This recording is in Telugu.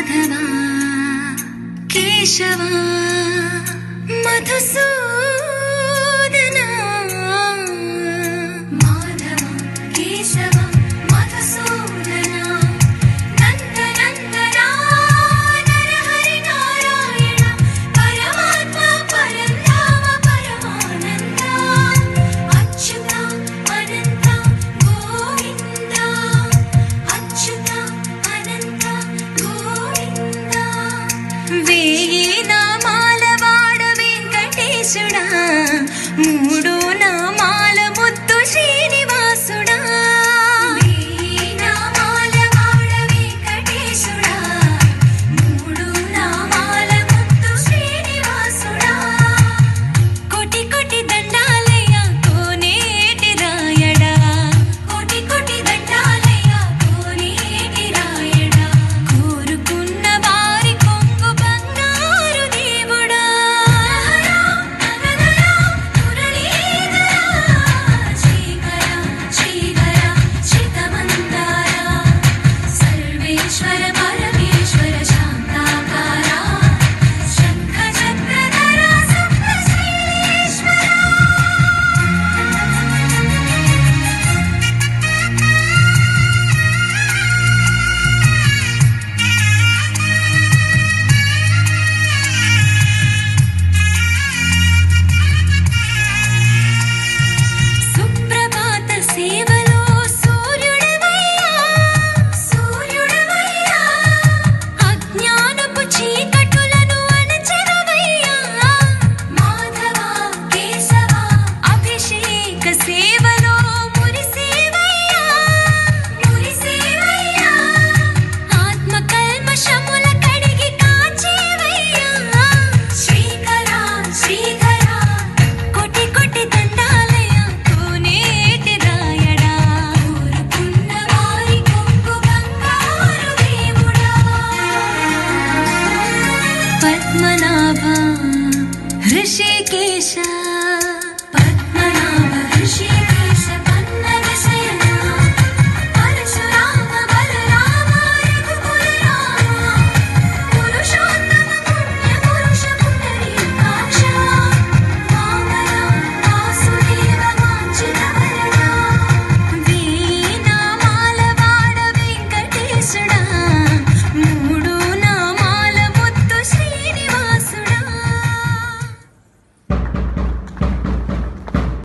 మాధవ కేశవ మధుసూదన మాధవ కేశవ మధుసూదన నందనందన నరహరి నారాయణ పరమాత్మ పరంధామ పరమానంద అచ్యుత అనంత గోవింద అచ్యుత అనంత గోవింద వేయి నామాల వాడ వెంకటేశుడా మూడు నామాల ముద్దు శ్రీనివాసుడా వేయి నామాల వాడ వెంకటేశుడా మూడు నామాల ముద్దు శ్రీనివాసుడా కోటి కోటి దండాలయ్య కోనేటి రాయడా కోటి కోటి దండాలయ్య కోనేటి రాయడా కోరుకున్న వారి కొంగు బంగారు దేవుడా శ్రీకర శ్రీధర శ్రితమందార సర్వేశ్వర పరమేశ్వర శాంతాకార శంఖ చక్రధర సప్త శ్రీశ్వర సుప్రభాత సేవలో సూర్యుడవయ్యా సూర్యుడవయ్యా అజ్ఞానపు చీకటులను అణచెదవయ్యా మాధవ కేశవ అభిషేక సేవలో మురిసేవయ్యా మురిసేవయ్యా ఆత్మ కల్మషముల కడిగి కాచేవయ్యా శ్రీకర శ్రీధర కోటి కోటి దండాలయ కోనేటి రాయడా కోరుకున్న వారి కొంగు బంగారు దేవుడా పద్మనాభ హృషికేశ